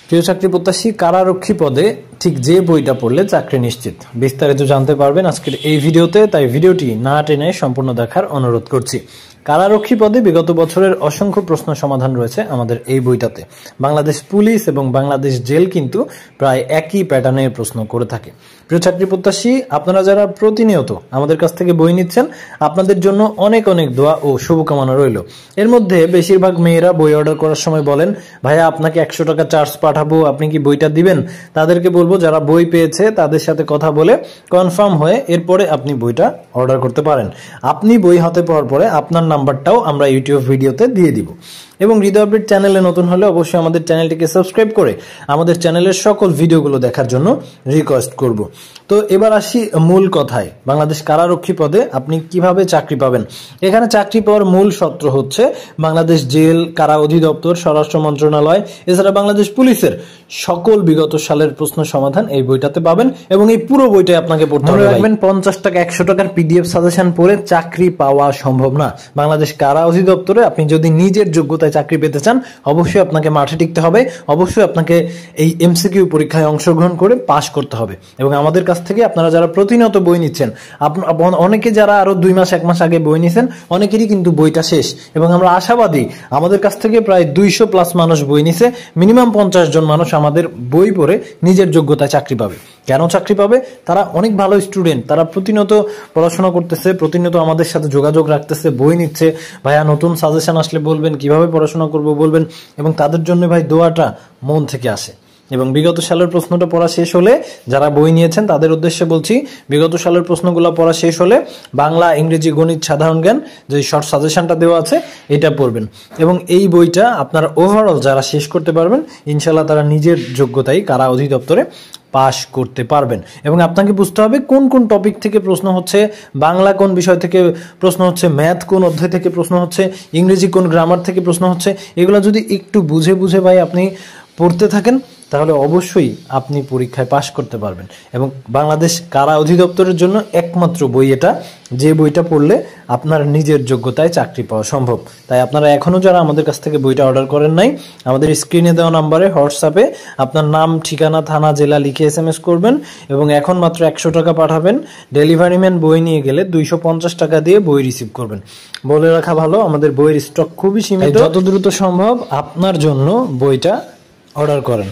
প্রিয় চাকরি প্রত্যাশী, কারারক্ষী পদে ঠিক যে বইটা পড়লে চাকরি নিশ্চিত, বিস্তারিত জানতে পারবেন আজকের এই ভিডিওতে। তাই ভিডিওটি না টেনে সম্পূর্ণ দেখার অনুরোধ করছি। কারারক্ষী পদে বিগত বছরের অসংখ্য প্রশ্ন সমাধান রয়েছে আমাদের এই বইটাতে। বাংলাদেশ পুলিশ এবং বাংলাদেশ জেল কিন্তু প্রায় একই প্যাটার্নের প্রশ্ন করে থাকে। প্রিয় চাকরি প্রত্যাশী, আপনারা যারা প্রতিনিয়ত আমাদের কাছ থেকে বই নিচ্ছেন, আপনাদের জন্য অনেক অনেক দোয়া ও শুভকামনা রইল। এর মধ্যে বেশিরভাগ মেয়েরা বই অর্ডার করার সময় বলেন, ভাইয়া আপনাকে 100 টাকা চার্জ পাঠাবো, আপনি কি বইটা দিবেন? তাদেরকে বলবো, যারা বই পেয়েছে তাদের সাথে কথা বলে কনফার্ম হয়ে এরপরে আপনি বইটা অর্ডার করতে পারেন। আপনি বই হাতে পাওয়ার পরে আপনার নাম্বারটাও আমরা ইউটিউব ভিডিওতে দিয়ে দিব। এবং হৃদয় আপডেট চ্যানেলে নতুন হলে অবশ্যই আমাদের চ্যানেলটিকে সাবস্ক্রাইব করে আমাদের চ্যানেলের সকল ভিডিওগুলো দেখার জন্য রিকোয়েস্ট করব। তো এবার আসি মূল কথায়। বাংলাদেশ কারারক্ষী পদে আপনি কিভাবে চাকরি পাবেন? এখানে চাকরি পাওয়ার মূল সূত্র হচ্ছে বাংলাদেশ জেল, কারা অধিদপ্তর, স্বরাষ্ট্র মন্ত্রণালয়, এছাড়া বাংলাদেশ পুলিশের সকল বিগত সালের প্রশ্ন সমাধান এই বইটাতে পাবেন। এবং এই পুরো বইটাই আপনাকে পড়তে হবে। রাখবেন, 50 টাকা 100 টাকার পিডিএফ সাজেশন পড়ে চাকরি পাওয়া সম্ভব না। বাংলাদেশ কারা অধিদপ্তরে আপনি যদি নিজের যোগ্যতায় চাকরি পেতে চান, অবশ্যই আপনাকে মাঠে টিকতে হবে, অবশ্যই আপনাকে এই এমসিকিউ পরীক্ষায় অংশগ্রহণ করে পাশ করতে হবে। এবং আমাদের কাছ থেকে আপনারা যারা প্রতিনিয়ত বই নিচ্ছেন, অনেকে যারা আরো 2 মাস 1 মাস আগে বই নিছেন, অনেকেরই কিন্তু বইটা শেষ। এবং আমরা আশাবাদী, আমাদের কাছ থেকে প্রায় 200+ মানুষ বই নিছে। মিনিমাম 50 জন মানুষ আমাদের বই পড়ে নিজের যোগ্যতায় চাকরি পাবে। কেন চাকরি পাবে? তারা অনেক ভালো স্টুডেন্ট, তারা প্রতিনিয়ত পড়াশোনা করতেছে, প্রতিনিয়ত আমাদের সাথে যোগাযোগ রাখতেছে, বই নিচ্ছে। ভাইয়া নতুন সাজেশন আসলে বলবেন, কিভাবে পড়াশোনা করবো বলবেন। এবং তাদের জন্য ভাই দোয়াটা মন থেকে আসে। এবং বিগত সালের প্রশ্নটা পড়া শেষ হলে, যারা বই নিয়েছেন তাদের উদ্দেশ্যে বলছি, বিগত সালের প্রশ্নগুলো পড়া শেষ হলে বাংলা, ইংরেজি, গণিত, সাধারণ জ্ঞান যে শর্ট সাজেশনটা দেওয়া আছে এটা পড়বেন। এবং এই বইটা আপনারা ওভারঅল যারা শেষ করতে পারবেন, ইনশাল্লাহ তারা নিজের যোগ্যতায় কারা অধিদপ্তরে পাশ করতে পারবেন। এবং আপনাকে বুঝতে হবে কোন কোন টপিক থেকে প্রশ্ন হচ্ছে, বাংলা কোন বিষয় থেকে প্রশ্ন হচ্ছে, ম্যাথ কোন অধ্যায় থেকে প্রশ্ন হচ্ছে, ইংরেজি কোন গ্রামার থেকে প্রশ্ন হচ্ছে। এগুলো যদি একটু বুঝে বুঝে ভাই আপনি পড়তে থাকেন, তাহলে অবশ্যই আপনি পরীক্ষায় পাশ করতে পারবেন। এবং বাংলাদেশ কারা অধিদপ্তরের জন্য একমাত্র বই এটা, যে বইটা পড়লে আপনার নিজের যোগ্যতায় চাকরি পাওয়া সম্ভব। তাই আপনারা এখনও যারা আমাদের কাছ থেকে বইটা অর্ডার করেন নাই, আমাদের স্ক্রিনে দেওয়া নাম্বারে হোয়াটসঅ্যাপে আপনার নাম, ঠিকানা, থানা, জেলা লিখে SMS করবেন। এবং এখন মাত্র 100 টাকা পাঠাবেন। ডেলিভারি ম্যান বই নিয়ে গেলে 250 টাকা দিয়ে বই রিসিভ করবেন। বলে রাখা ভালো, আমাদের বইয়ের স্টক খুবই সীমিত। যত দ্রুত সম্ভব আপনার জন্য বইটা অর্ডার করেন।